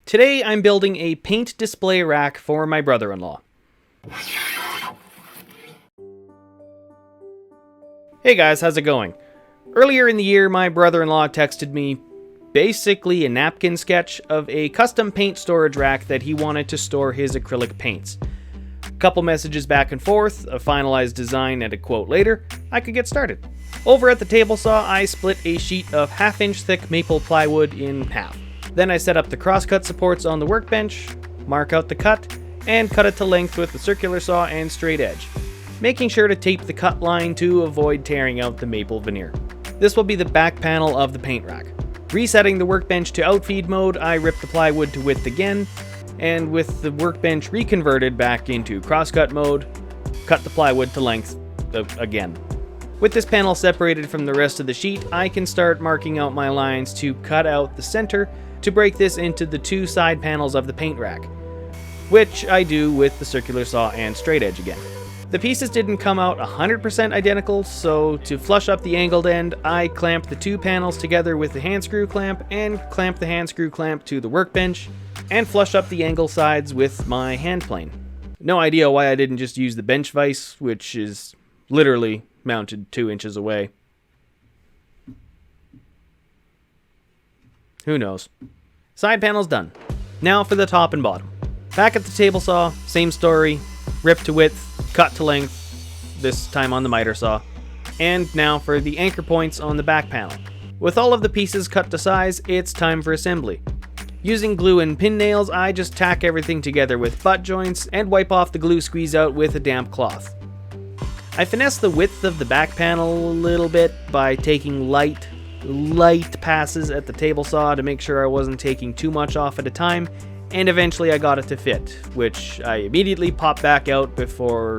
Today I'm building a paint display rack for my brother-in-law. Hey guys, how's it going? Earlier in the year, my brother-in-law texted me basically a napkin sketch of a custom paint storage rack that he wanted to store his acrylic paints. A couple messages back and forth, a finalized design and a quote later, I could get started. Over at the table saw, I split a sheet of 1/2-inch thick maple plywood in half. Then I set up the crosscut supports on the workbench, mark out the cut, and cut it to length with the circular saw and straight edge, making sure to tape the cut line to avoid tearing out the maple veneer. This will be the back panel of the paint rack. Resetting the workbench to outfeed mode, I ripped the plywood to width again, and with the workbench reconverted back into crosscut mode, cut the plywood to length again. With this panel separated from the rest of the sheet, I can start marking out my lines to cut out the center to break this into the two side panels of the paint rack, which I do with the circular saw and straight edge again. The pieces didn't come out 100% identical, so to flush up the angled end, I clamped the two panels together with the hand screw clamp and clamped the hand screw clamp to the workbench and flush up the angle sides with my hand plane. No idea why I didn't just use the bench vise, which is literally mounted 2 inches away. Who knows? Side panel's done. Now for the top and bottom. Back at the table saw, same story, rip to width, cut to length, this time on the miter saw. And now for the anchor points on the back panel. With all of the pieces cut to size, it's time for assembly. Using glue and pin nails, I just tack everything together with butt joints and wipe off the glue squeeze out with a damp cloth. I finessed the width of the back panel a little bit by taking light passes at the table saw to make sure I wasn't taking too much off at a time, and eventually I got it to fit, which I immediately popped back out before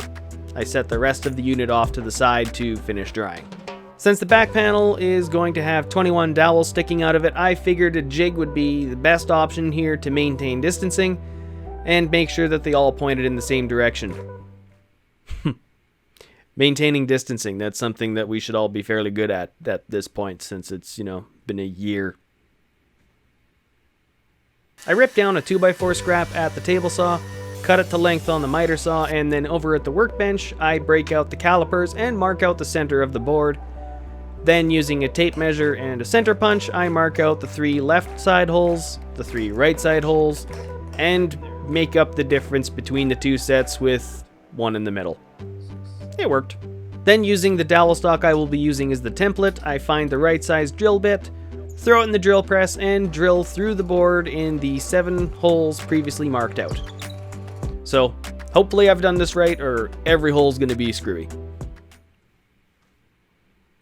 I set the rest of the unit off to the side to finish drying. Since the back panel is going to have 21 dowels sticking out of it, I figured a jig would be the best option here to maintain distancing and make sure that they all pointed in the same direction. Maintaining distancing, that's something that we should all be fairly good at this point, since it's, been a year. I ripped down a 2x4 scrap at the table saw, cut it to length on the miter saw, and then over at the workbench, I break out the calipers and mark out the center of the board. Then using a tape measure and a center punch, I mark out the 3 left side holes, the 3 right side holes, and make up the difference between the two sets with one in the middle. It worked. Then using the dowel stock I will be using as the template, I find the right size drill bit, throw it in the drill press, and drill through the board in the 7 holes previously marked out. So, hopefully I've done this right, or every hole's going to be screwy.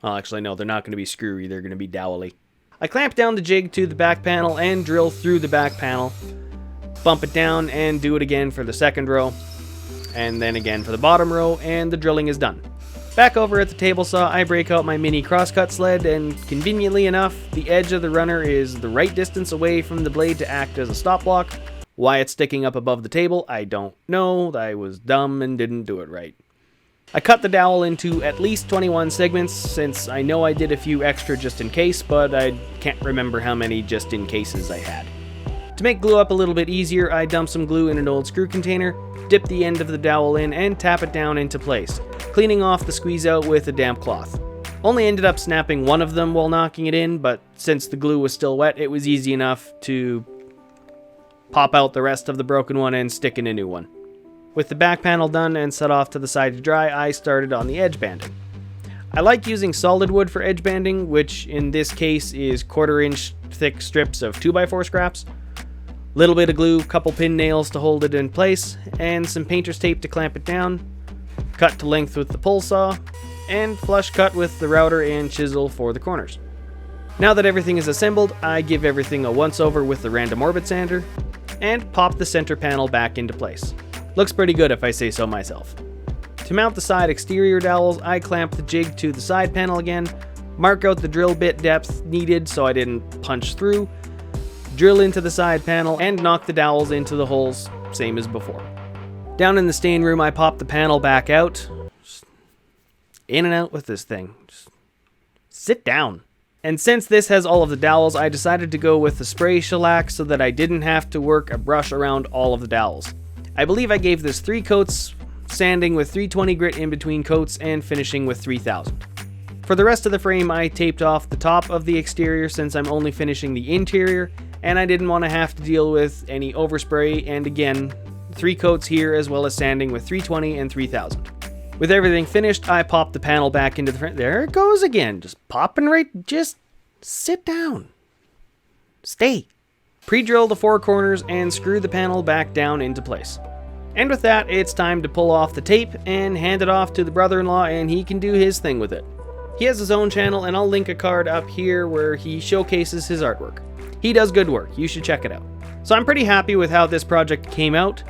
Well, actually no, they're not going to be screwy, they're going to be dowely. I clamp down the jig to the back panel and drill through the back panel, bump it down, and do it again for the second row, and then again for the bottom row, and the drilling is done. Back over at the table saw, I break out my mini crosscut sled, and conveniently enough, the edge of the runner is the right distance away from the blade to act as a stop block. Why it's sticking up above the table, I don't know. I was dumb and didn't do it right. I cut the dowel into at least 21 segments, since I know I did a few extra just in case, but I can't remember how many just in cases I had. To make glue up a little bit easier, I dump some glue in an old screw container, dip the end of the dowel in, and tap it down into place, cleaning off the squeeze out with a damp cloth. Only ended up snapping one of them while knocking it in, but since the glue was still wet, it was easy enough to pop out the rest of the broken one and stick in a new one. With the back panel done and set off to the side to dry, I started on the edge banding. I like using solid wood for edge banding, which in this case is 1/4 inch thick strips of 2x4 scraps. Little bit of glue, couple pin nails to hold it in place, and some painter's tape to clamp it down, cut to length with the pull saw, and flush cut with the router and chisel for the corners. Now that everything is assembled, I give everything a once over with the random orbit sander, and pop the center panel back into place. Looks pretty good if I say so myself. To mount the side exterior dowels, I clamp the jig to the side panel again, mark out the drill bit depth needed so I didn't punch through, drill into the side panel, and knock the dowels into the holes, same as before. Down in the stain room, I pop the panel back out. Just in and out with this thing. Just sit down. And since this has all of the dowels, I decided to go with the spray shellac so that I didn't have to work a brush around all of the dowels. I believe I gave this 3 coats, sanding with 320 grit in between coats and finishing with 3000. For the rest of the frame, I taped off the top of the exterior since I'm only finishing the interior, and I didn't want to have to deal with any overspray, and again, 3 coats here as well as sanding with 320 and 3000. With everything finished, I popped the panel back into the front. There it goes again, just popping right, just sit down. Stay. Pre-drill the 4 corners and screw the panel back down into place. And with that, it's time to pull off the tape and hand it off to the brother-in-law and he can do his thing with it. He has his own channel and I'll link a card up here where he showcases his artwork. He does good work, you should check it out. So I'm pretty happy with how this project came out.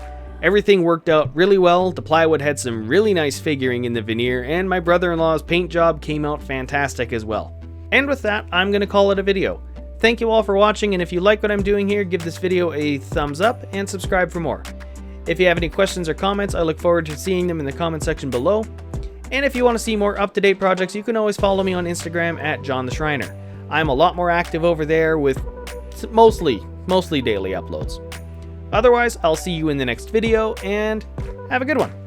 Everything worked out really well, the plywood had some really nice figuring in the veneer, and my brother-in-law's paint job came out fantastic as well. And with that, I'm going to call it a video. Thank you all for watching, and if you like what I'm doing here, give this video a thumbs up and subscribe for more. If you have any questions or comments, I look forward to seeing them in the comment section below. And if you want to see more up-to-date projects, you can always follow me on Instagram at John the Schreiner. I'm a lot more active over there with mostly daily uploads. Otherwise, I'll see you in the next video, and have a good one.